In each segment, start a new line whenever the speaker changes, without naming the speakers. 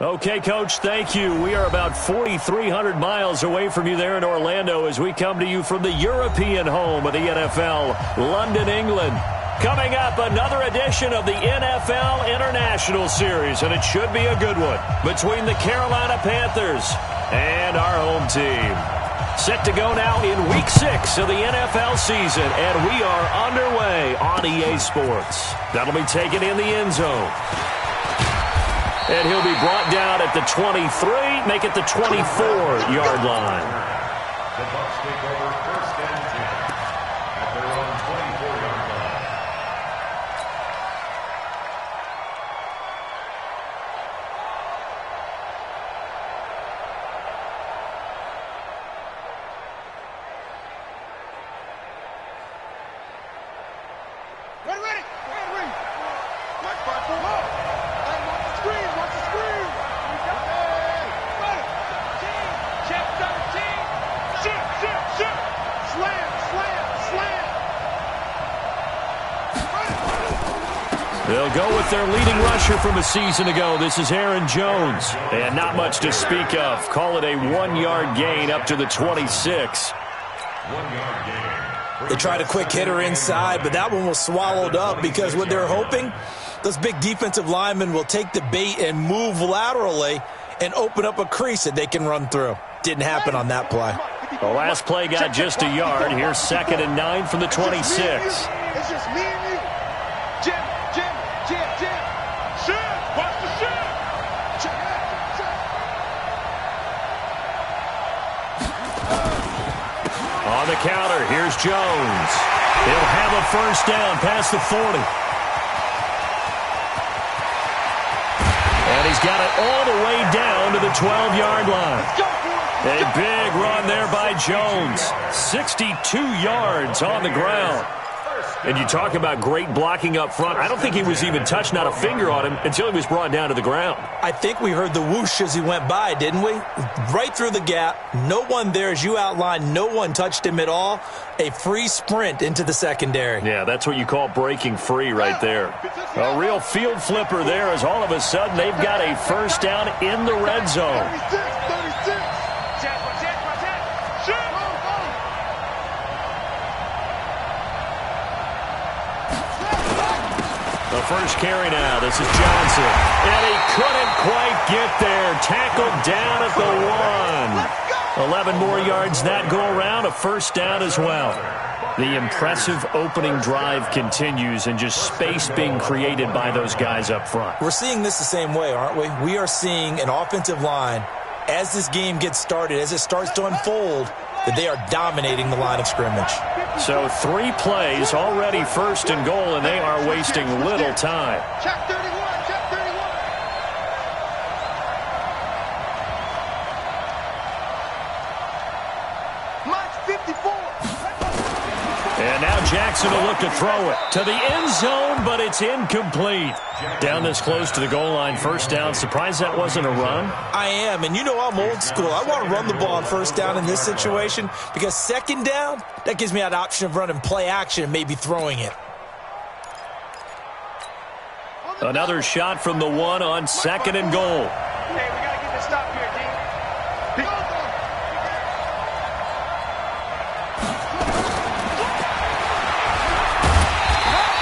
Okay, Coach, thank you. We are about 4,300 miles away from you there in Orlando as we come to you from the European home of the NFL, London, England. Coming up, another edition of the NFL International Series, and it should be a good one, between the Carolina Panthers and our home team. Set to go now in Week 6 of the NFL season, and we are underway on EA Sports. That'll be taken in the end zone. And he'll be brought down at the 23, make it the 24-yard line.
The Bucs take over first and 10 at their own 24-yard line.
Ready. Mike 5-4. Watch the screen. Check 13. Shoot. Slam.
They'll go with their leading rusher from a season ago. This is Aaron Jones. And not much to speak of. Call it a 1-yard gain up to the 26.
1-yard gain.
They tried a quick hitter inside, but that one was swallowed up because what they're hoping, those big defensive linemen will take the bait and move laterally and open up a crease that they can run through. Didn't happen on that play.
The last play got just a yard. Here's 2nd and 9 from the 26.
It's just me and you. Jim. Shoot. Watch the shoot.
On the counter, here's Jones. He'll have a first down past the 40. And he's got it all the way down to the 12-yard line. A big run there by Jones. 62 yards on the ground. And you talk about great blocking up front. I don't think he was even touched, not a finger on him, until he was brought down to the ground.
I think we heard the whoosh as he went by, didn't we? Right through the gap. No one there, as you outlined. No one touched him at all. A free sprint into the secondary.
Yeah, that's what you call breaking free right there. A real field flipper there as all of a sudden they've got a first down in the red zone.
36.
The first carry now. This is Johnson. And he couldn't quite get there. Tackled down at the 1. 11 more yards that go around. A first down as well. The impressive opening drive continues and just space being created by those guys up front.
We're seeing this the same way, aren't we? We are seeing an offensive line, as this game gets started, as it starts to unfold, that they are dominating the line of scrimmage.
So 3 plays, already 1st and goal, and they are wasting little time.
Check 31. Mike's 54.
And now Jackson will look to throw it to the end zone, but it's incomplete. Down this close to the goal line, first down. Surprised that wasn't a run?
I am, and you know I'm old school. I want to run the ball on first down in this situation because second down, that gives me that option of running play action and maybe throwing it.
Another shot from the 1 on 2nd and goal.
Hey, we got to get this stop here, D.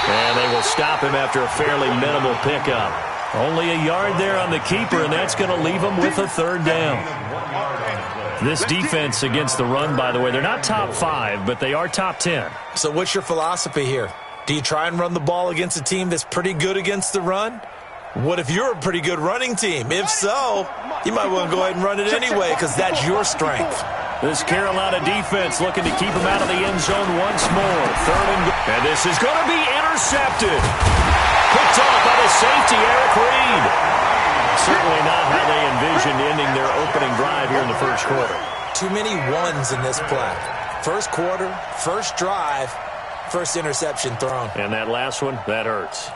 And they will stop him after a fairly minimal pickup. Only a yard there on the keeper, and that's going to leave him with a 3rd down. This defense against the run, by the way, they're not top 5, but they are top 10.
So what's your philosophy here? Do you try and run the ball against a team that's pretty good against the run? What if you're a pretty good running team? If so, you might want to go ahead and run it anyway because that's your strength.
This Carolina defense looking to keep him out of the end zone once more. 3rd and goal. And this is going to be intercepted. Picked off by the safety, Eric Reed. Certainly not how they envisioned ending their opening drive here in the first quarter.
Too many ones in this play. First quarter, first drive, first interception thrown.
And that last one, that hurts.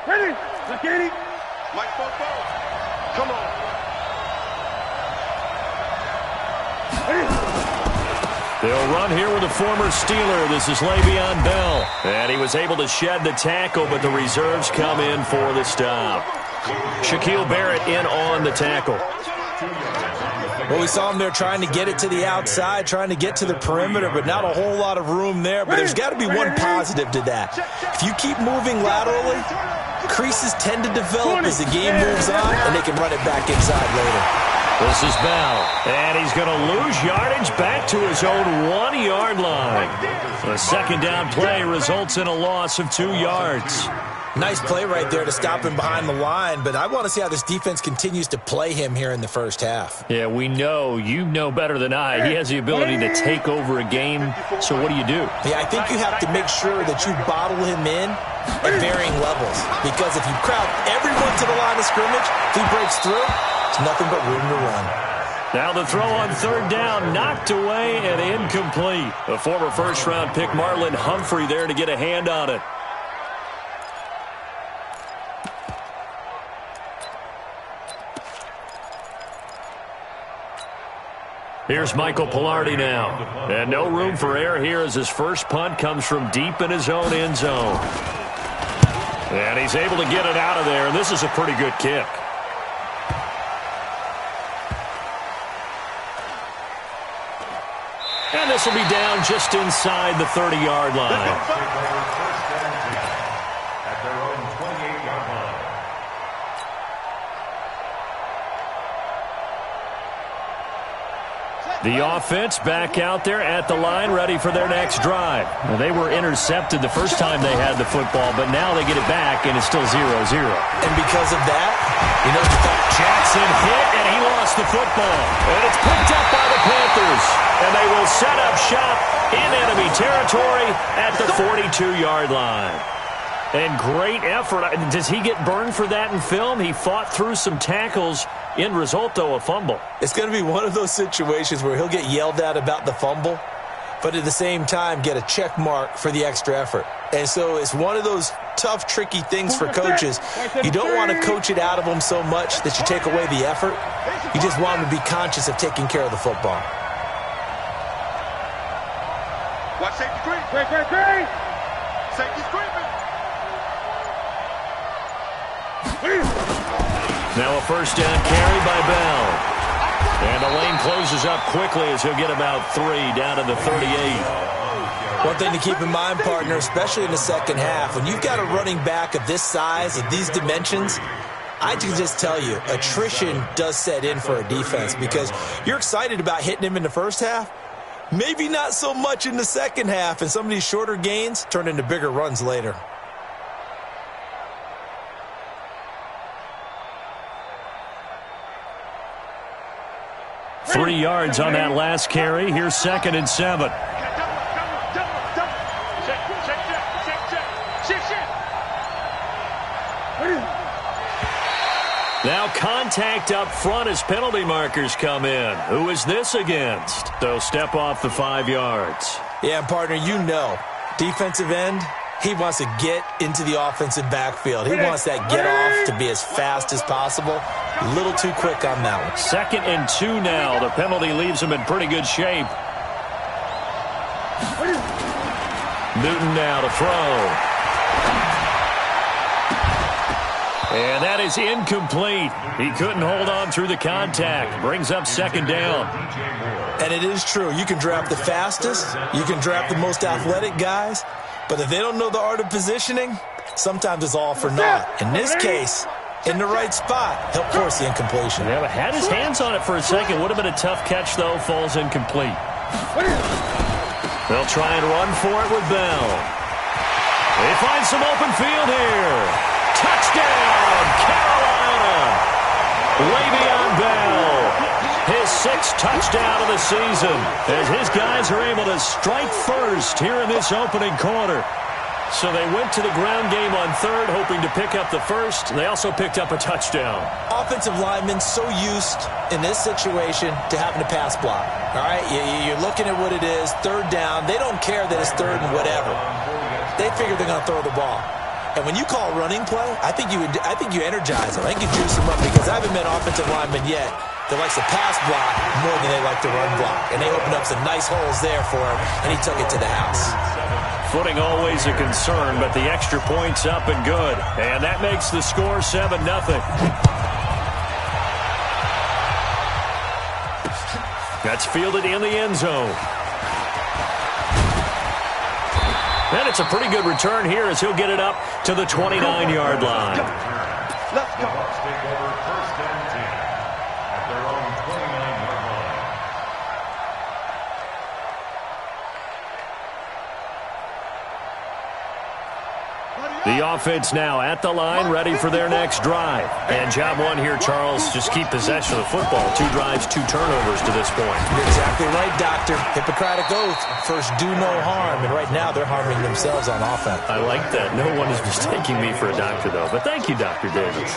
Ready? Let's Mike Bobo. Come on. Ready?
They'll run here with a former Steeler. This is Le'Veon Bell. And he was able to shed the tackle, but the reserves come in for the stop. Shaquille Barrett in on the tackle.
Well, we saw him there trying to get it to the outside, trying to get to the perimeter, but not a whole lot of room there. But there's got to be one positive to that. If you keep moving laterally, creases tend to develop as the game moves on, and they can run it back inside later.
This is Bell, and he's going to lose yardage back to his own 1-yard line. The second down play results in a loss of 2 yards.
Nice play right there to stop him behind the line, but I want to see how this defense continues to play him here in the first half.
Yeah, we know. You know better than I. He has the ability to take over a game, so what do you do?
Yeah, I think you have to make sure that you bottle him in at varying levels, because if you crowd everyone to the line of scrimmage, if he breaks through, it's nothing but room to run.
Now the throw on third down, knocked away and incomplete. A former first-round pick, Marlon Humphrey, there to get a hand on it. Here's Michael Pilardi now. And no room for error here as his first punt comes from deep in his own end zone. And he's able to get it out of there, and this is a pretty good kick. And this will be down just inside the 30-yard line. The offense back out there at the line, ready for their next drive. Well, they were intercepted the first time they had the football, but now they get it back, and it's still 0-0.
And because of that, you know,
Jackson hit, and he lost the football. And it's picked up by the Panthers. And they will set up shop in enemy territory at the 42-yard line. And great effort. Does he get burned for that in film? He fought through some tackles. End result, though, a fumble.
It's going to be one of those situations where he'll get yelled at about the fumble, but at the same time get a check mark for the extra effort. And so it's one of those tough, tricky things for coaches. You don't want to coach it out of them so much that you take away the effort. You just want them to be conscious of taking care of the football.
Watch safety screen. Great. Safety screen.
Now a first down carry by Bell. And the lane closes up quickly as he'll get about 3 down to the 38.
One thing to keep in mind, partner, especially in the second half, when you've got a running back of this size, of these dimensions, I can just tell you, attrition does set in for a defense because you're excited about hitting him in the first half, maybe not so much in the second half, and some of these shorter gains turn into bigger runs later.
Three yards on that last carry. Here's 2nd and 7. Now contact up front as penalty markers come in. Who is this against? So step off the 5 yards.
Yeah, partner, you know, defensive end, he wants to get into the offensive backfield. He wants that get off to be as fast as possible. A little too quick on that one.
2nd and 2 now. The penalty leaves him in pretty good shape. Newton now to throw. And that is incomplete. He couldn't hold on through the contact. Brings up 2nd down.
And it is true. You can draft the fastest. You can draft the most athletic guys. But if they don't know the art of positioning, sometimes it's all for naught. In this case, in the right spot, help force the incompletion.
Yeah, but had his hands on it for a second. Would have been a tough catch, though. Falls incomplete. They'll try and run for it with Bell. They find some open field here. Touchdown, Carolina. Le'Veon Bell. His 6th touchdown of the season as his guys are able to strike first here in this opening quarter. So they went to the ground game on third, hoping to pick up the first. They also picked up a touchdown.
Offensive linemen so used in this situation to having to pass block. All right, you're looking at what it is, 3rd down. They don't care that it's 3rd and whatever. They figure they're going to throw the ball. And when you call running play, I think you energize them. I think you juice them up because I haven't met offensive linemen yet that likes to pass block more than they like to run block. And they opened up some nice holes there for him, and he took it to the house.
Footing always a concern, but the extra point's up and good. And that makes the score 7-0. That's fielded in the end zone. And it's a pretty good return here as he'll get it up to the 29-yard line.
Let's go. Bucks take over first and 10 at their own 29-yard line.
The offense now at the line, ready for their next drive. And job one here, Charles, just keep possession of the football. 2 drives, 2 turnovers to this point.
You're exactly right, Doctor. Hippocratic oath. First, do no harm. And right now, they're harming themselves on offense.
I like that. No one is mistaking me for a doctor, though. But thank you, Dr. Davis.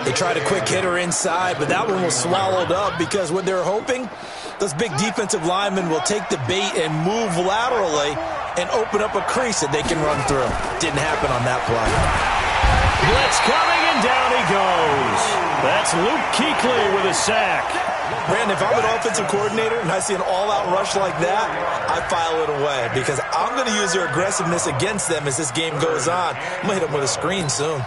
They tried a quick hitter inside, but that one was swallowed up because what they're hoping, those big defensive linemen will take the bait and move laterally and open up a crease that they can run through. Didn't happen on that play.
Blitz coming, and down he goes. That's Luke Kuechly with a sack.
Brandon, if I'm an offensive coordinator and I see an all-out rush like that, I file it away because I'm going to use their aggressiveness against them as this game goes on. I'm going to hit them with a screen soon.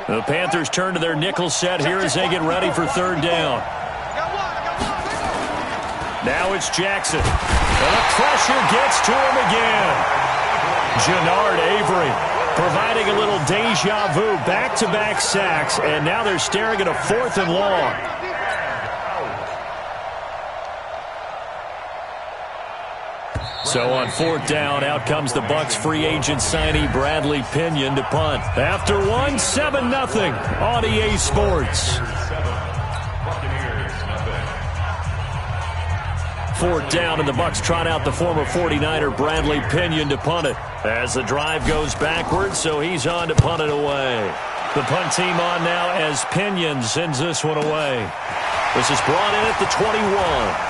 The Panthers turn to their nickel set here as they get ready for third down. Now it's Jackson. And the pressure gets to him again. Jannard Avery providing a little deja vu. Back-to-back sacks, and now they're staring at a 4th and long. So on 4th down, out comes the Bucs free agent signee Bradley Pinion to punt. After 1, 7-0 on EA Sports. 4th down, and the Bucs trot out the former 49er Bradley Pinion to punt it. As the drive goes backwards, so he's on to punt it away. The punt team on now as Pinion sends this one away. This is brought in at the 21.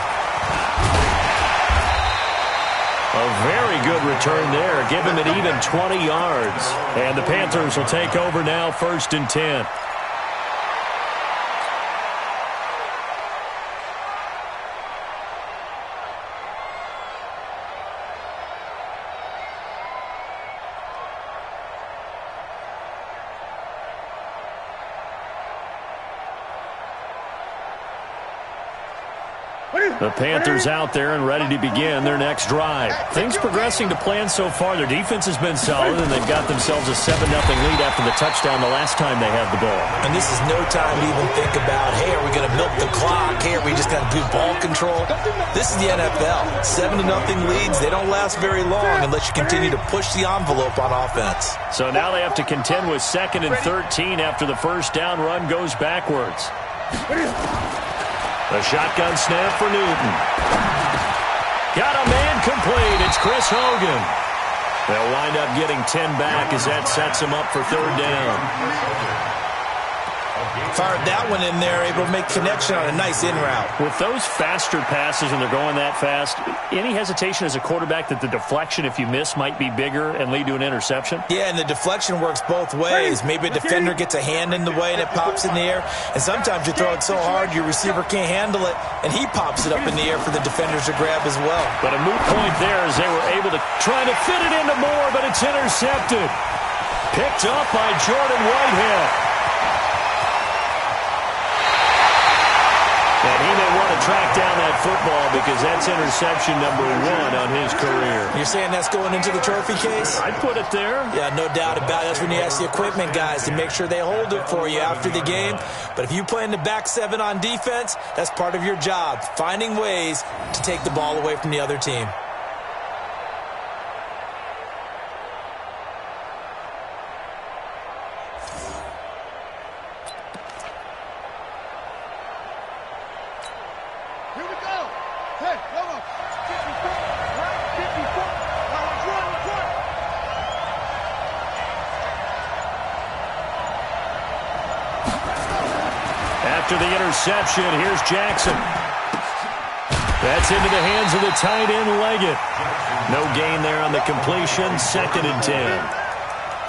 A very good return there. Give him an even 20 yards. And the Panthers will take over now, 1st and 10. The Panthers out there and ready to begin their next drive. Things progressing to plan so far. Their defense has been solid, and they've got themselves a 7-0 lead after the touchdown the last time they had the ball.
And this is no time to even think about, hey, are we going to milk the clock? Hey, are we just going to do ball control? This is the NFL. 7-0 leads, they don't last very long unless you continue to push the envelope on offense.
So now they have to contend with 2nd and 13 after the first down run goes backwards. A shotgun snap for Newton. Got a man complete. It's Chris Hogan. They'll wind up getting 10 back as that sets them up for 3rd down.
Fired that one in there, able to make connection on a nice in route.
With those faster passes when they're going that fast, any hesitation as a quarterback that the deflection, if you miss, might be bigger and lead to an interception?
Yeah, and the deflection works both ways. Maybe a defender gets a hand in the way and it pops in the air. And sometimes you throw it so hard your receiver can't handle it, and he pops it up in the air for the defenders to grab as well.
But a moot point there as they were able to try to fit it into Moore, but it's intercepted. Picked up by Jordan Whitehead. And he may want to track down that football because that's interception number 1 on his career.
You're saying that's going into the trophy case?
I'd put it there.
Yeah, no doubt about it. That's when you ask the equipment guys to make sure they hold it for you after the game. But if you play in the back 7 on defense, that's part of your job, finding ways to take the ball away from the other team.
Here we go.
After the interception, here's Jackson. That's into the hands of the tight end, Leggett. No gain there on the completion, 2nd and 10.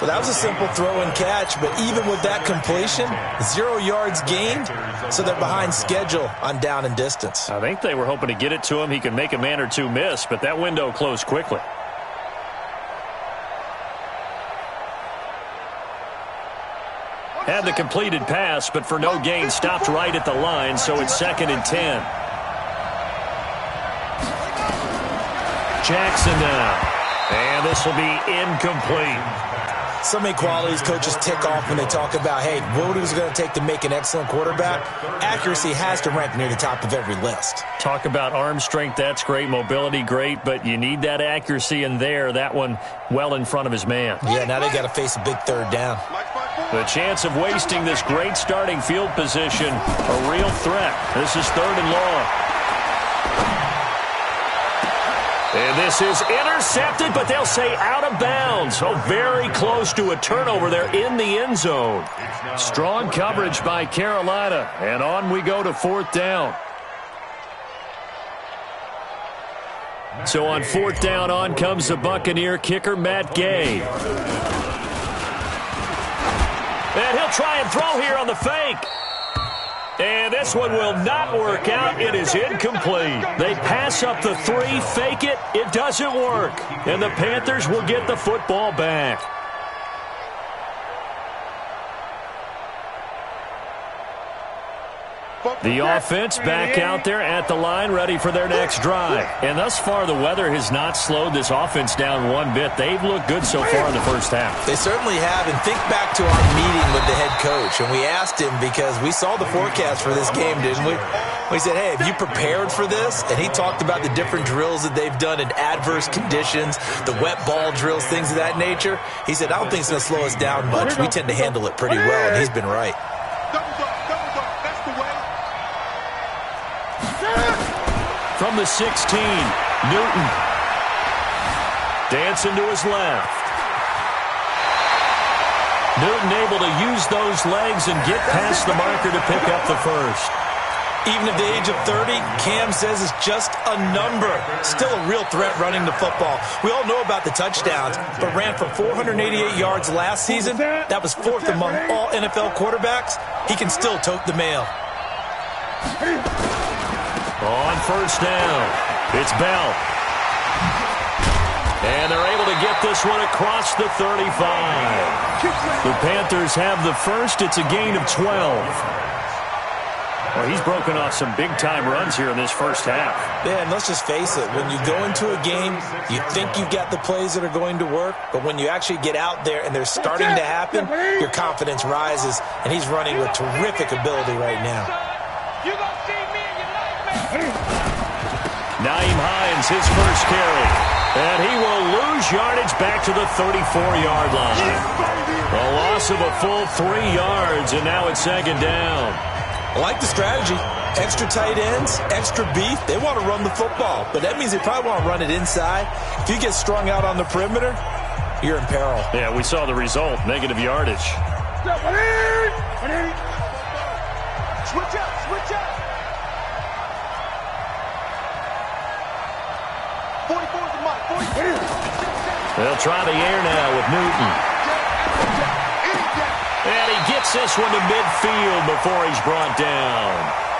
Well, that was a simple throw and catch, but even with that completion, 0 yards gained, so they're behind schedule on down and distance.
I think they were hoping to get it to him. He could make a man or two miss, but that window closed quickly. Had the completed pass, but for no gain, stopped right at the line, so it's 2nd and 10. Jackson now. And this will be incomplete.
So many qualities coaches tick off when they talk about, hey, what is it going to take to make an excellent quarterback? Accuracy has to rank near the top of every list.
Talk about arm strength, that's great. Mobility, great. But you need that accuracy in there. That one well in front of his man.
Yeah, now they got to face a big 3rd down.
The chance of wasting this great starting field position, a real threat. This is 3rd and long. And this is intercepted, but they'll say out of bounds. Oh, very close to a turnover there in the end zone. Strong coverage by Carolina. And on we go to 4th down. So on 4th down, on comes the Buccaneer kicker, Matt Gay. And he'll try and throw here on the fake. And this one will not work out. It is incomplete. They pass up the 3, fake it. It doesn't work. And the Panthers will get the football back. The offense back out there at the line, ready for their next drive. And thus far, the weather has not slowed this offense down one bit. They've looked good so far in the first half.
They certainly have. And think back to our meeting with the head coach. And we asked him, because we saw the forecast for this game, didn't we? We said, hey, have you prepared for this? And he talked about the different drills that they've done in adverse conditions, the wet ball drills, things of that nature. He said, I don't think it's going to slow us down much. We tend to handle it pretty well, and he's been right.
From the 16, Newton. Dancing to his left. Newton able to use those legs and get past the marker to pick up the first.
Even at the age of 30, Cam says it's just a number. Still a real threat running the football. We all know about the touchdowns, but ran for 488 yards last season. That was 4th among all NFL quarterbacks. He can still tote the mail.
On 1st down, it's Bell. And they're able to get this one across the 35. The Panthers have the first. It's a gain of 12. Well, he's broken off some big-time runs here in this first half.
Yeah, and let's just face it. When you go into a game, you think you've got the plays that are going to work, but when you actually get out there and they're starting to happen, your confidence rises, and he's running with terrific ability right now.
Nyheim Hines, his first carry. And he will lose yardage back to the 34-yard line. A loss of a full 3 yards, and now it's 2nd down.
I like the strategy. Extra tight ends, extra beef. They want to run the football, but that means they probably want to run it inside. If you get strung out on the perimeter, you're in peril.
Yeah, we saw the result, negative yardage.
Switch up, switch up. 44's the mark, 44.
They'll try the air now with Newton. And he gets this one to midfield before he's brought down.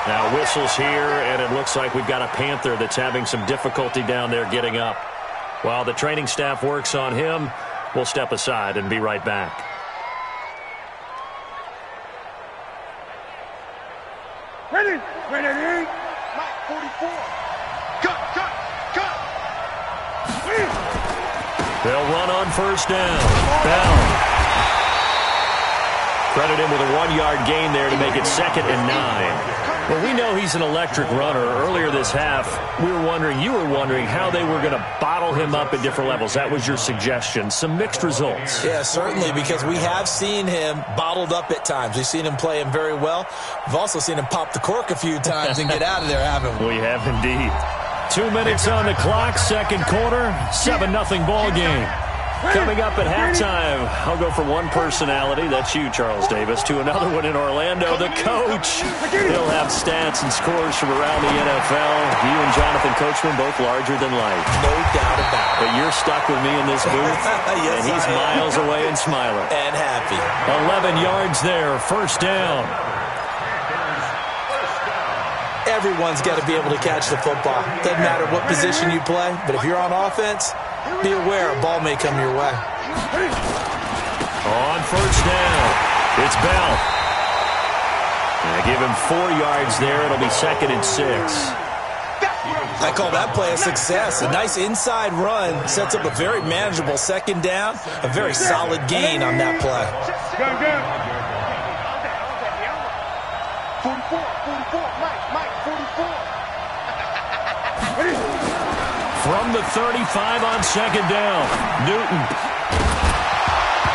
Now whistles here, and it looks like we've got a Panther that's having some difficulty down there getting up. While the training staff works on him, we'll step aside and be right back.
Ready, ready, Mike, 44. Cut.
They'll run on 1st down. Bell. Credit him with a 1-yard gain there to make it 2nd and 9. Well, we know he's an electric runner. Earlier this half, you were wondering how they were going to bottle him up at different levels. That was your suggestion. Some mixed results.
Yeah, certainly, because we have seen him bottled up at times. We've seen him play him very well. We've also seen him pop the cork a few times and get out of there, haven't we?
We have indeed. 2 minutes on the clock, second quarter, 7-0 ball game. Coming up at halftime, I'll go from one personality, that's you, Charles Davis, to another one in Orlando, the coach. He'll have stats and scores from around the NFL. You and Jonathan Coachman, both larger than life.
No doubt about it.
But you're stuck with me in this booth,
Yes,
and he's miles away and smiling.
And happy.
11 yards there, first down.
Everyone's got to be able to catch the football. Doesn't matter what position you play, but if you're on offense, be aware a ball may come your way.
On first down, it's Bell. I give him 4 yards there. It'll be 2nd and 6.
I call that play a success. A nice inside run sets up a very manageable second down. A very solid gain on that play.
Go. 44, Mike, 44.
From the 35 on second down, Newton.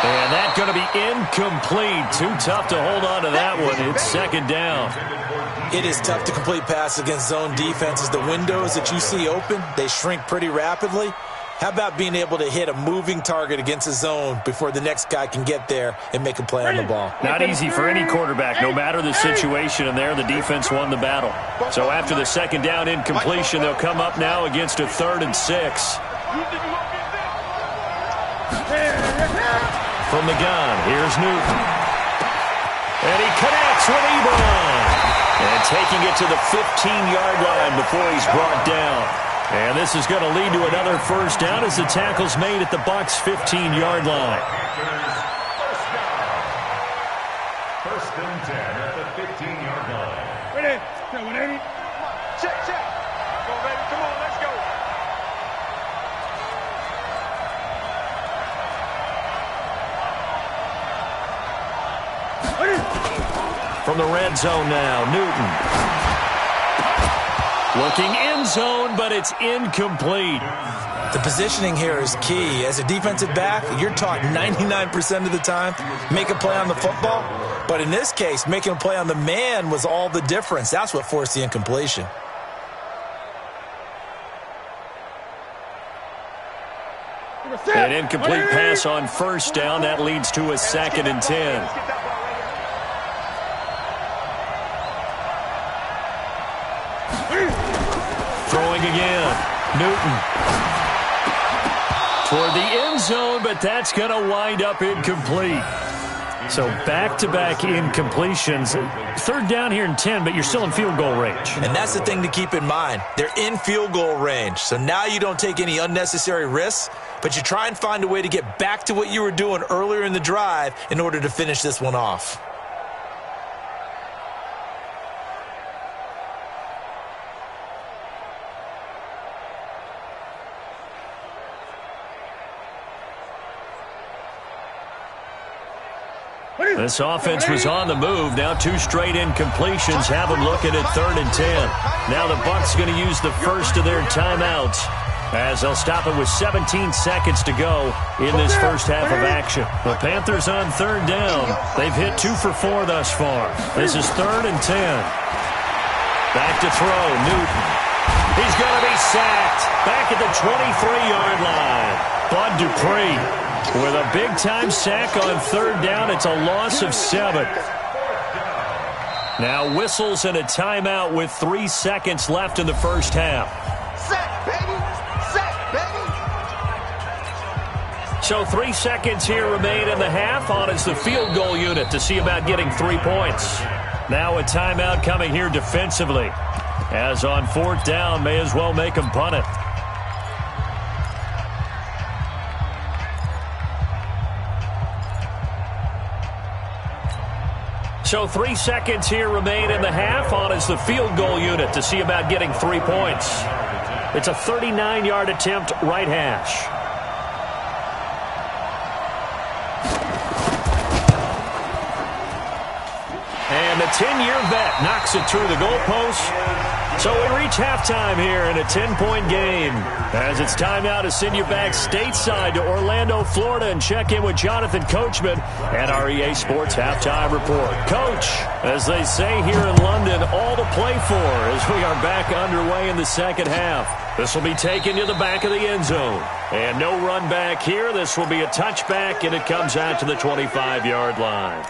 And that's going to be incomplete. Too tough to hold on to that one. It's second down.
It is tough to complete passes against zone defenses. The windows that you see open, they shrink pretty rapidly. How about being able to hit a moving target against a zone before the next guy can get there and make a play on the ball?
Not easy for any quarterback, no matter the situation, and there the defense won the battle. So after the second down incompletion, they'll come up now against a 3rd and 6. From the gun, here's Newton. And he connects with Ebron. And taking it to the 15-yard line before he's brought down. And this is going to lead to another first down as the tackle's made at the Bucs' 15-yard line.
First and 10 at the 15-yard line.
Ready? Come on, Eddie. Check. Come on, baby. Come on, let's go.
From the red zone now, Newton. Looking end zone, but it's incomplete.
The positioning here is key. As a defensive back, you're taught 99% of the time, make a play on the football. But in this case, making a play on the man was all the difference. That's what forced the incompletion.
An incomplete pass on first down. That leads to a 2nd and 10. Throwing again. Newton. Toward the end zone, but that's going to wind up incomplete. So back-to-back incompletions. 3rd down here and 10, but you're still in field goal range.
And that's the thing to keep in mind. They're in field goal range. So now you don't take any unnecessary risks, but you try and find a way to get back to what you were doing earlier in the drive in order to finish this one off.
This offense was on the move. Now 2 straight incompletions have them looking at 3rd and 10. Now the Bucs going to use the first of their timeouts as they'll stop it with 17 seconds to go in this first half of action. The Panthers on 3rd down. They've hit 2 for 4 thus far. This is 3rd and 10. Back to throw, Newton. He's going to be sacked back at the 23-yard line. Bud Dupree with a big-time sack on 3rd down. It's a loss of 7. Now whistles and a timeout with 3 seconds left in the first half.
Sack, baby. Sack, baby.
So 3 seconds here remain in the half. On is the field goal unit to see about getting 3 points. Now a timeout coming here defensively. As on 4th down, may as well make them punt it. So 3 seconds here remain in the half. On is the field goal unit to see about getting 3 points. It's a 39-yard attempt, right hash. And And the 10-year vet knocks it through the goalpost. So we reach halftime here in a 10-point game. As it's time now to send you back stateside to Orlando, Florida, and check in with Jonathan Coachman at our EA Sports Halftime Report. Coach, as they say here in London, all to play for as we are back underway in the second half. This will be taken to the back of the end zone. And no run back here. This will be a touchback, and it comes out to the 25-yard line.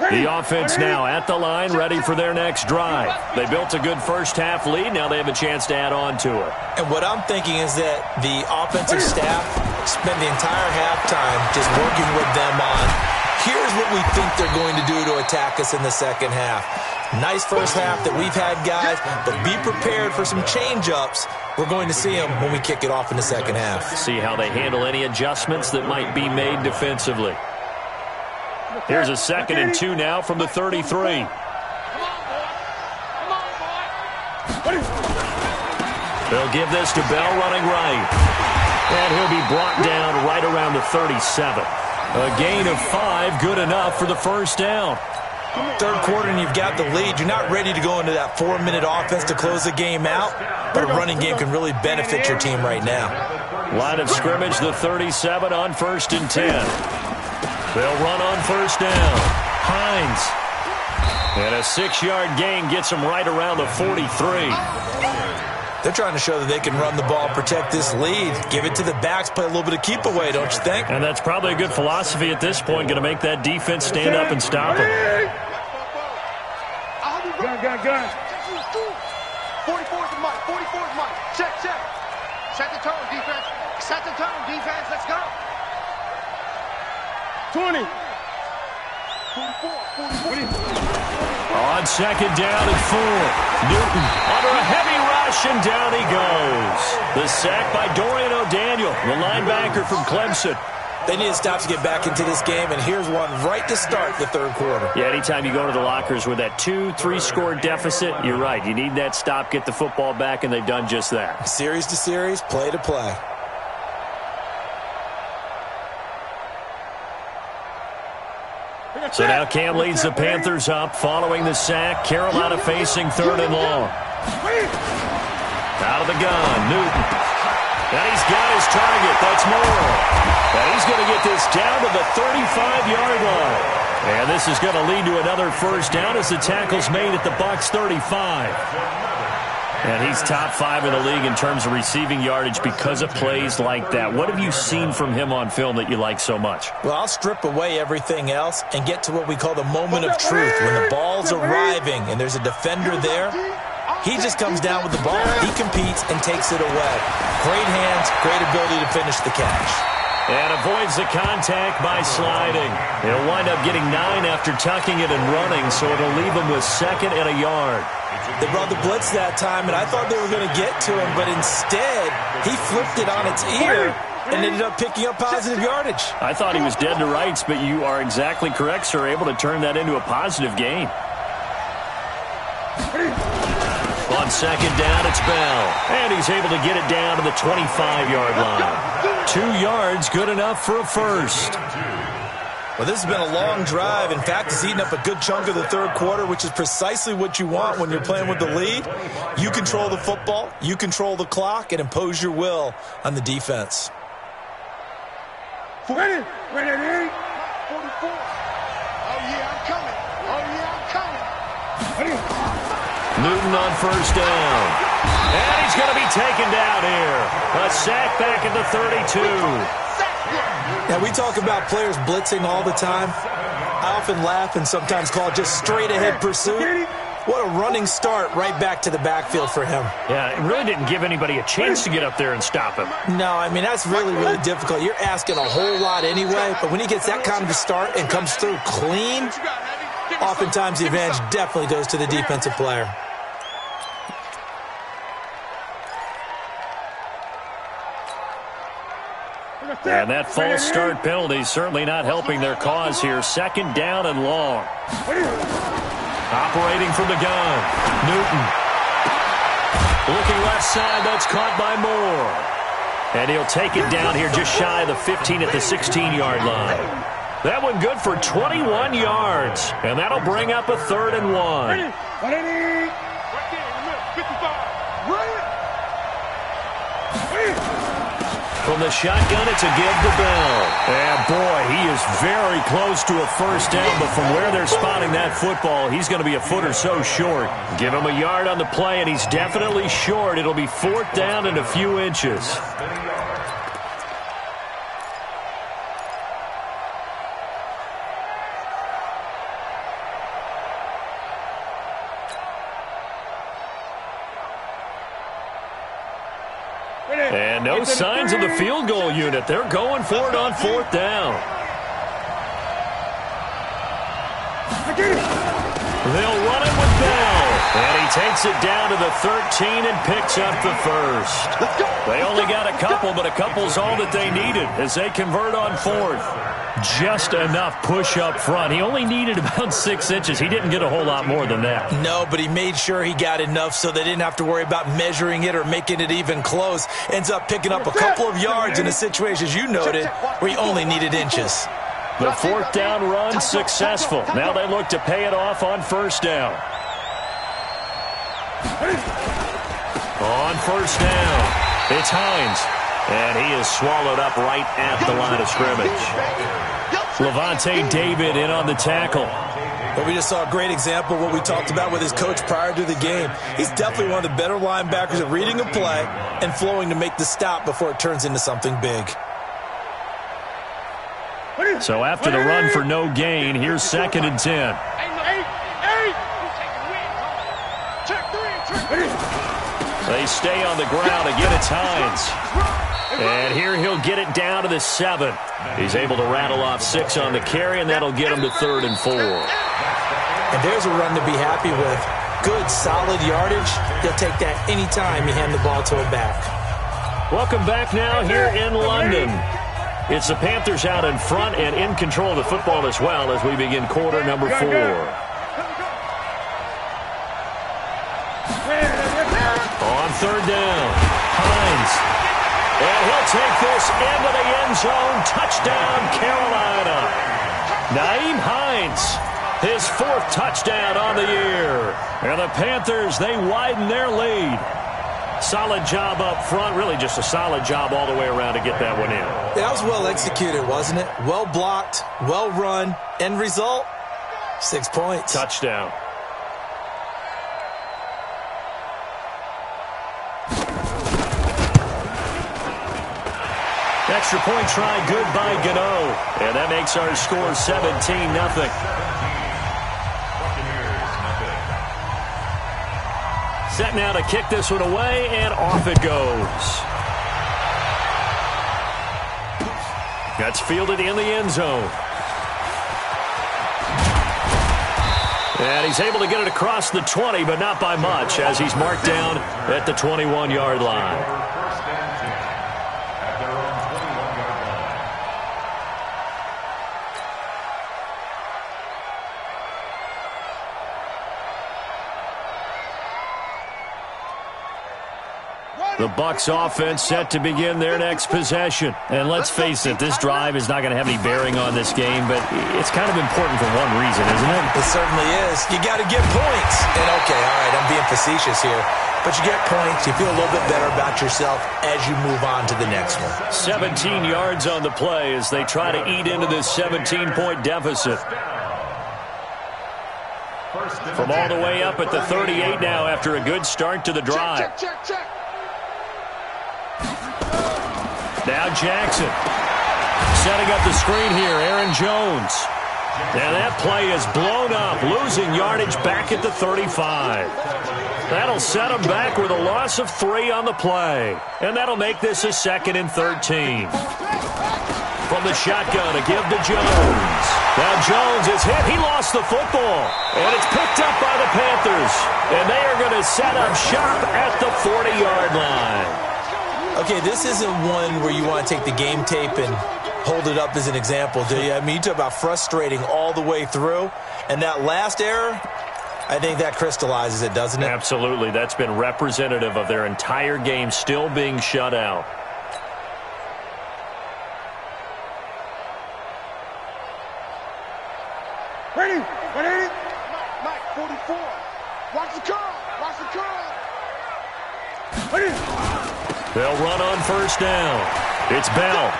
The offense now at the line, ready for their next drive. They built a good first-half lead. Now they have a chance to add on to it.
And what I'm thinking is that the offensive staff spent the entire halftime just working with them on, here's what we think they're going to do to attack us in the second half. Nice first half that we've had, guys, but be prepared for some change-ups. We're going to see them when we kick it off in the second half.
See how they handle any adjustments that might be made defensively. Here's a 2nd and 2 now from the 33. They'll give this to Bell running right. And he'll be brought down right around the 37. A gain of 5, good enough for the first down.
Third quarter and you've got the lead. You're not ready to go into that 4-minute offense to close the game out, but a running game can really benefit your team right now.
Line of scrimmage, the 37 on 1st and 10. They'll run on first down. Hines. And a 6-yard gain gets them right around the 43.
They're trying to show that they can run the ball, protect this lead, give it to the backs, play a little bit of keep away, don't you think?
And that's probably a good philosophy at this point, going to make that defense stand up and stop them.
Gun. 44's the mark. 44's mark. Check. Set the tone, defense. Set the tone, defense. Let's go. 20. 44.
On 2nd down and 4. Newton under a heavy rush, and down he goes. The sack by Dorian O'Daniel, the linebacker from Clemson.
They need to stop to get back into this game, and here's one right to start the third quarter.
Yeah, anytime you go to the lockers with that 2-3 score deficit, you're right. You need that stop, get the football back, and they've done just that.
Series to series, play to play.
So now Cam leads the Panthers up following the sack. Carolina facing 3rd and long. Out of the gun, Newton. And he's got his target. That's Moore. And he's going to get this down to the 35-yard line. And this is going to lead to another first down as the tackle's made at the Bucs 35. And he's top 5 in the league in terms of receiving yardage because of plays like that. What have you seen from him on film that you like so much?
Well, I'll strip away everything else and get to what we call the moment of truth. When the ball's arriving and there's a defender there, he just comes down with the ball. He competes and takes it away. Great hands, great ability to finish the catch.
And avoids the contact by sliding. He'll wind up getting 9 after tucking it and running, so it'll leave him with 2nd and a yard.
They brought the blitz that time, and I thought they were going to get to him, but instead, he flipped it on its ear and ended up picking up positive yardage.
I thought he was dead to rights, but you are exactly correct, sir, able to turn that into a positive gain. On 2nd down, it's Bell. And he's able to get it down to the 25-yard line. 2 yards, good enough for a first.
Well, this has been a long drive. In fact, it's eaten up a good chunk of the third quarter, which is precisely what you want when you're playing with the lead. You control the football, you control the clock, and impose your will on the defense.
40. 44. Oh, yeah, I'm coming.
Newton on first down. And he's going to be taken down here. A sack back at the 32.
Now, we talk about players blitzing all the time. I often laugh and sometimes call it just straight-ahead pursuit. What a running start right back to the backfield for him.
Yeah, it really didn't give anybody a chance to get up there and stop him.
No, I mean, that's really, really difficult. You're asking a whole lot anyway, but when he gets that kind of a start and comes through clean, oftentimes the advantage definitely goes to the defensive player.
And that false start penalty is certainly not helping their cause here. Second down and long. Operating from the gun, Newton. Looking left side, that's caught by Moore. And he'll take it down here just shy of the 15 at the 16-yard line. That one good for 21 yards. And that'll bring up a 3rd and 1. From the shotgun, it's a give to Bell. And boy, he is very close to a first down, but from where they're spotting that football, he's going to be a foot or so short. Give him a yard on the play, and he's definitely short. It'll be 4th down and a few inches. And no signs of the field goal unit. They're going for it on 4th down. They'll run it with Bell. And he takes it down to the 13 and picks up the first. They only got a couple, but a couple's all that they needed as they convert on 4th. Just enough push up front. He only needed about 6 inches. He didn't get a whole lot more than that.
No, but he made sure he got enough so they didn't have to worry about measuring it or making it even close. Ends up picking up a couple of yards in a situation, as you noted, where he only needed inches.
The 4th down run successful. Now they look to pay it off on 1st down. On 1st down, it's Hines. And he is swallowed up right at the line of scrimmage. Levante David in on the tackle.
Well, we just saw a great example of what we talked about with his coach prior to the game. He's definitely one of the better linebackers at reading a play and flowing to make the stop before it turns into something big.
So after the run for no gain, here's 2nd and 10. They stay on the ground. Again, it's Hines. And here he'll get it down to the 7. He's able to rattle off 6 on the carry, and that'll get him to 3rd and 4.
And there's a run to be happy with. Good, solid yardage. He'll take that anytime you hand the ball to him back.
Welcome back now here in London. It's the Panthers out in front and in control of the football as well as we begin quarter number 4. On 3rd down, Hines. And he'll take this into the end zone. Touchdown, Carolina. Nyheim Hines, his 4th touchdown on the year. And the Panthers, they widen their lead. Solid job up front. Really just a solid job all the way around to get that one in.
That was well executed, wasn't it? Well blocked, well run. End result, 6 points.
Touchdown. Extra point try good by Gano. And that makes our score 17-0. Set now to kick this one away, and off it goes. That's fielded in the end zone. And he's able to get it across the 20, but not by much, as he's marked down at the 21-yard line. The Bucs offense set to begin their next possession. And let's face it, this drive is not going to have any bearing on this game, but it's kind of important for one reason, isn't it?
It certainly is. You got to get points. And okay, all right, I'm being facetious here. But you get points, you feel a little bit better about yourself as you move on to the next one.
17 yards on the play as they try to eat into this 17-point deficit. From all the way up at the 38 now after a good start to the drive. Now Jackson setting up the screen here. Aaron Jones. And that play is blown up, losing yardage back at the 35. That'll set him back with a loss of 3 on the play. And that'll make this a 2nd and 13. From the shotgun, a give to Jones. Now Jones is hit. He lost the football. And it's picked up by the Panthers. And they are going to set up shop at the 40-yard line.
Okay, this isn't one where you want to take the game tape and hold it up as an example, do you? I mean, you talk about frustrating all the way through. And that last error, I think that crystallizes it, doesn't it?
Absolutely. That's been representative of their entire game still being shut out.
Ready? Ready? Mike, 44. Watch the curl. Watch the curl. Ready?
They'll run on first down. It's Bell.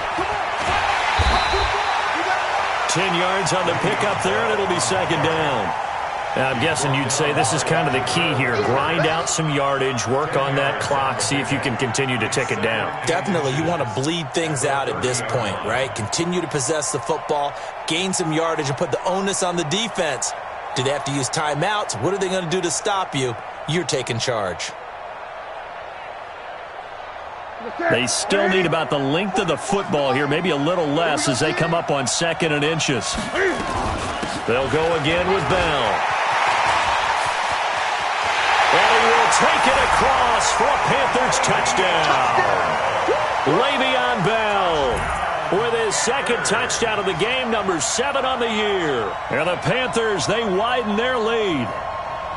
10 yards on the pickup there, and it'll be second down. Now, I'm guessing you'd say this is kind of the key here. Grind out some yardage, work on that clock, see if you can continue to tick it down.
Definitely. You want to bleed things out at this point, right? Continue to possess the football, gain some yardage, and put the onus on the defense. Do they have to use timeouts? What are they going to do to stop you? You're taking charge.
They still need about the length of the football here, maybe a little less as they come up on 2nd and inches. They'll go again with Bell. And he will take it across for a Panthers touchdown. Le'Veon Bell with his second touchdown of the game, number 7 on the year. And the Panthers, they widen their lead.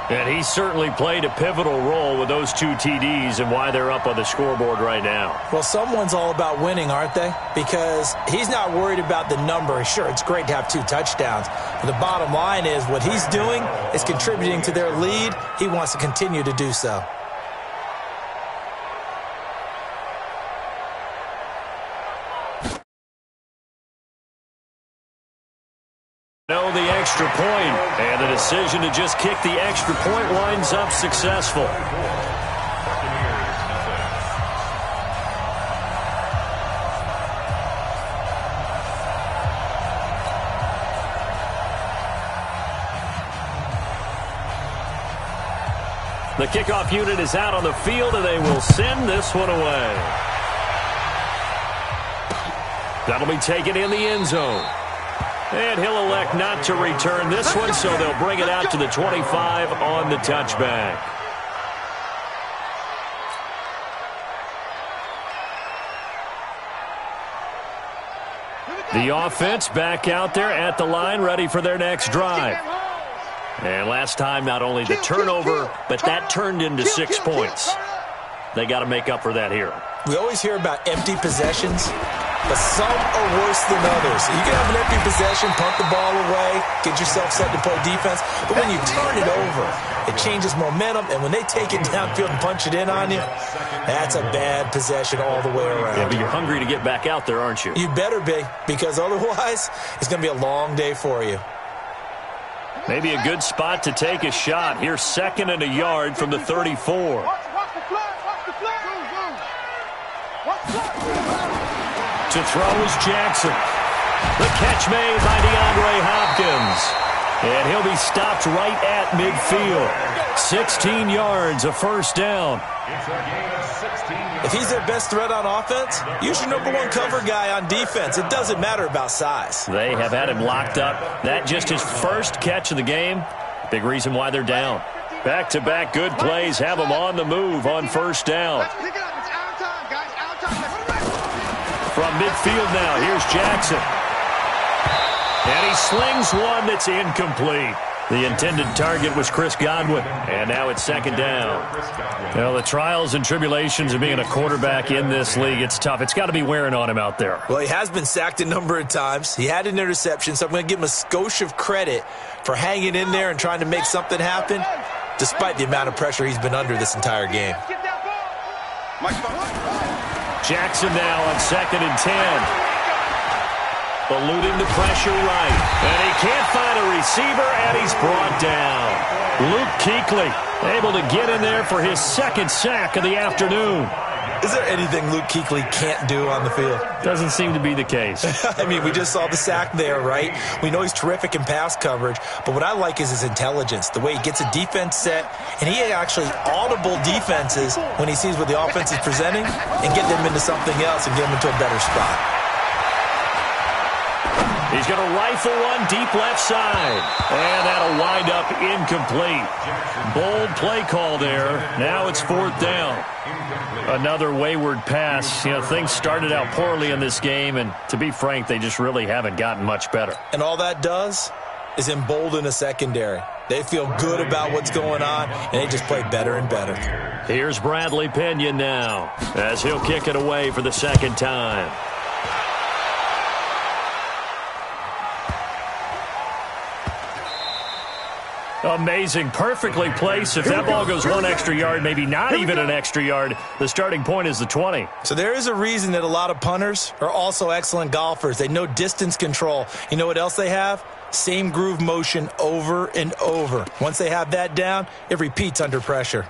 And he certainly played a pivotal role with those 2 TDs and why they're up on the scoreboard right now.
Well, someone's all about winning, aren't they? Because he's not worried about the number. Sure, it's great to have 2 touchdowns. But the bottom line is what he's doing is contributing to their lead. He wants to continue to do so.
The extra point, and the decision to just kick the extra point winds up successful. The kickoff unit is out on the field, and they will send this one away. That'll be taken in the end zone. And he'll elect not to return this one, so they'll bring it out to the 25 on the touchback. The offense back out there at the line, ready for their next drive. And last time, not only the turnover, but that turned into 6 points. They got to make up for that here.
We always hear about empty possessions, but some are worse than others. You can have an empty possession, punt the ball away, get yourself set to play defense, but when you turn it over, it changes momentum, and when they take it downfield and punch it in on you, that's a bad possession all the way around.
Yeah, but you're hungry to get back out there, aren't you?
You better be, because otherwise, it's going to be a long day for you.
Maybe a good spot to take a shot. Here's 2nd and a yard from the 34.
Watch the flag. Watch the flag. Watch the flag.
To throw is Jackson. The catch made by DeAndre Hopkins. And he'll be stopped right at midfield. 16 yards, a first down.
If he's their best threat on offense, use your #1 cover guy on defense. It doesn't matter about size.
They have had him locked up. That just his first catch of the game. Big reason why they're down. Back-to-back good plays have them on the move on first down. From midfield now, here's Jackson. And he slings one that's incomplete. The intended target was Chris Godwin, and now it's 2nd down. Well, the trials and tribulations of being a quarterback in this league, it's tough. It's got to be wearing on him out there.
Well, he has been sacked a number of times. He had an interception, so I'm going to give him a skosh of credit for hanging in there and trying to make something happen, despite the amount of pressure he's been under this entire game.
Jackson now on 2nd and 10. Eluding the pressure right. And he can't find a receiver, and he's brought down. Luke Kuechly able to get in there for his 2nd sack of the afternoon.
Is there anything Luke Kuechly can't do on the field?
Doesn't seem to be the case.
I mean, we just saw the sack there, right? We know he's terrific in pass coverage, but what I like is his intelligence, the way he gets a defense set, and he actually audible defenses when he sees what the offense is presenting and get them into something else and get them into a better spot.
He's going to rifle one deep left side. And that'll wind up incomplete. Bold play call there. Now it's 4th down. Another wayward pass. You know, things started out poorly in this game, and to be frank, they just really haven't gotten much better.
And all that does is embolden the secondary. They feel good about what's going on, and they just play better and better.
Here's Bradley Pinion now, as he'll kick it away for the second time. Amazing. Perfectly placed. If that ball goes one extra yard, maybe not even an extra yard, the starting point is the 20.
So there is a reason that a lot of punters are also excellent golfers. They know distance control. You know what else they have? Same groove motion over and over. Once they have that down, it repeats under pressure.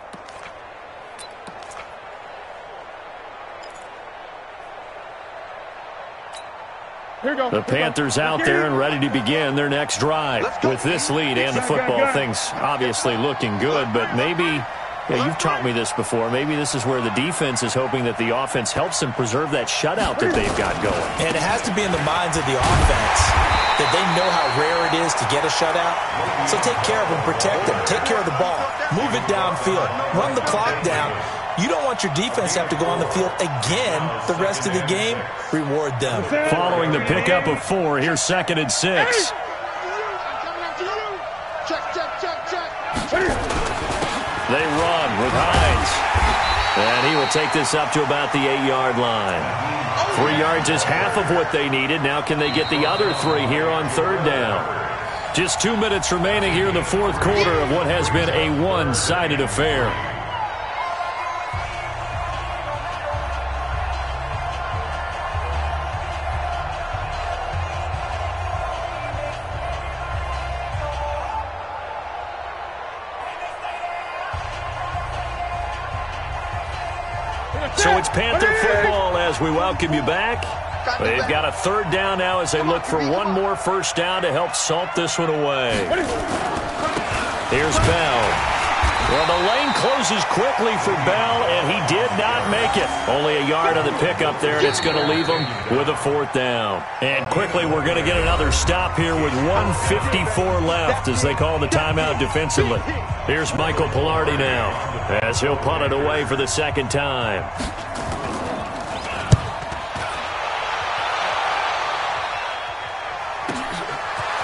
The Panthers out there and ready to begin their next drive. With this lead and the football, things obviously looking good, but maybe, you've taught me this before, maybe this is where the defense is hoping that the offense helps them preserve that shutout that they've got going.
And it has to be in the minds of the offense that they know how rare it is to get a shutout. So take care of them, protect them, take care of the ball, move it downfield, run the clock down. You don't want your defense to have to go on the field again the rest of the game. Reward them.
Following the pickup of 4, here's 2nd and 6. They run with Hines. And he will take this up to about the 8-yard line. 3 yards is half of what they needed. Now can they get the other 3 here on 3rd down? Just 2 minutes remaining here in the 4th quarter of what has been a one-sided affair. So it's Panther football as we welcome you back. They've got a 3rd down now as they look for one more first down to help salt this one away. Here's Bell. Well, the lane closes quickly for Bell, and he did not make it. Only a yard on the pickup there, and it's going to leave him with a 4th down. And quickly, we're going to get another stop here with 1:54 left as they call the timeout defensively. Here's Michael Pilardi now as he'll punt it away for the 2nd time.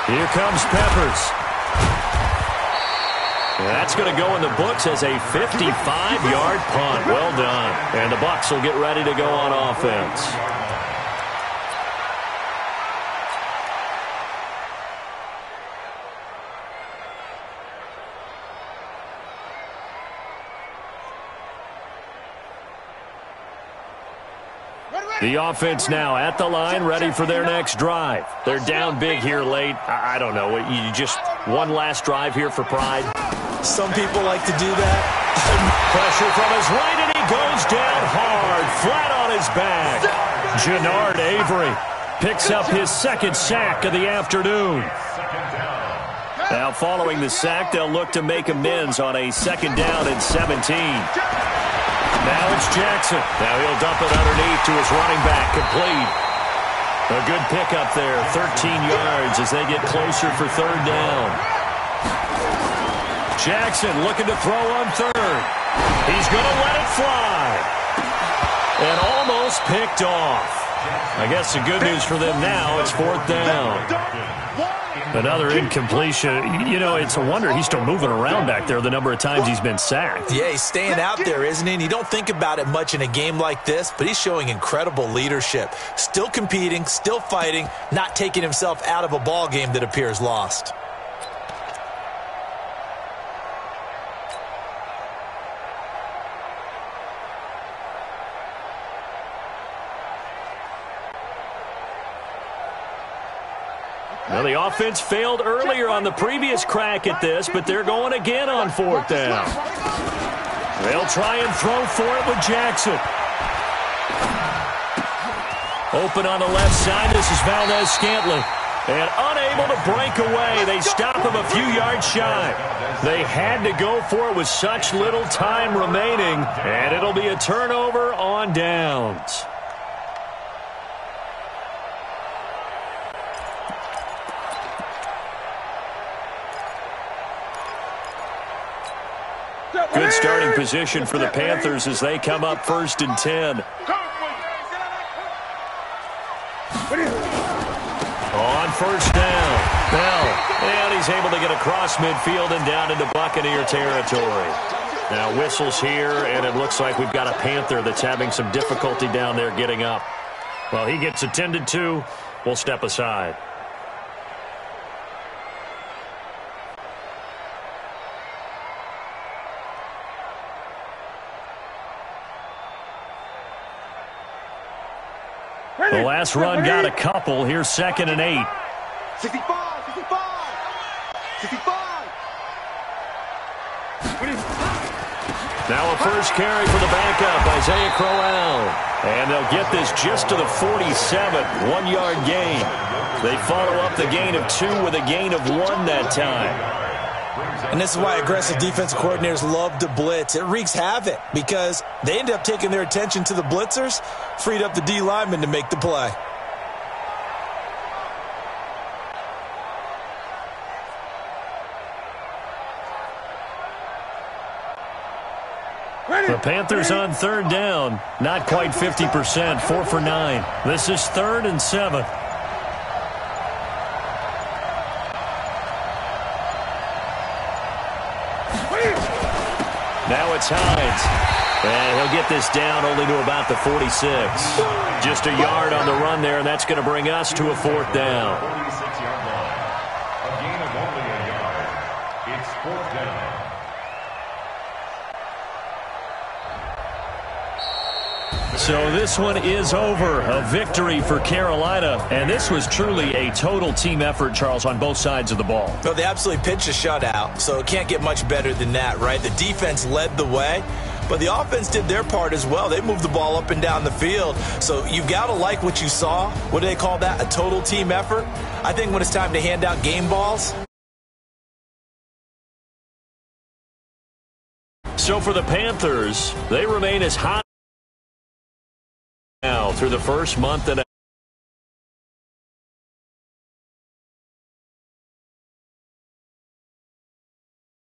Here comes Peppers. That's going to go in the books as a 55-yard punt. Well done. And the Bucs will get ready to go on offense. The offense now at the line, ready for their next drive. They're down big here late. I don't know. You just one last drive here for pride?
Some people like to do that.
Pressure from his right, and he goes down hard, flat on his back. Jannard Avery picks up his 2nd sack of the afternoon. Now following the sack, they'll look to make amends on a 2nd down and 17. Now it's Jackson. Now he'll dump it underneath to his running back, complete. A good pickup there, 13 yards as they get closer for 3rd down. Jackson looking to throw on 3rd. He's going to let it fly. And almost picked off. I guess the good news for them now, it's 4th down. Another incompletion. You know, it's a wonder he's still moving around back there the number of times he's been sacked.
Yeah, he's staying out there, isn't he? And you don't think about it much in a game like this, but he's showing incredible leadership. Still competing, still fighting, not taking himself out of a ball game that appears lost.
Well, the offense failed earlier on the previous crack at this, but they're going again on 4th down. They'll try and throw for it with Jackson. Open on the left side, this is Valdez-Scantling. And unable to break away, they stop him a few yards shy. They had to go for it with such little time remaining, and it'll be a turnover on downs. Good starting position for the Panthers as they come up 1st and 10. On 1st down. Bell. And he's able to get across midfield and down into Buccaneer territory. Now whistles here, and it looks like we've got a Panther that's having some difficulty down there getting up. Well, he gets attended to. We'll step aside. The last run got a couple. Here's 2nd and 8.
65, 65, 65.
Now a first carry for the backup, Isaiah Crowell. And they'll get this just to the 47, 1-yard gain. They follow up the gain of 2 with a gain of 1 that time.
And this is why aggressive defensive coordinators love to blitz. It wreaks havoc because they end up taking their attention to the blitzers, freed up the D lineman to make the play.
The Panthers on 3rd down, not quite 50%, 4 for 9. This is 3rd and 7. Now it's Hines. And he'll get this down only to about the 46. Just a yard on the run there, and that's going to bring us to a 4th down.
46-yard line. A gain of only a yard. It's 4th down.
So this one is over. A victory for Carolina. And this was truly a total team effort, Charles, on both sides of the ball.
Well, they absolutely pitched a shutout, so it can't get much better than that, right? The defense led the way, but the offense did their part as well. They moved the ball up and down the field. So you've got to like what you saw. What do they call that? A total team effort? I think when it's time to hand out game balls.
So for the Panthers, they remain as hot now through the first month and a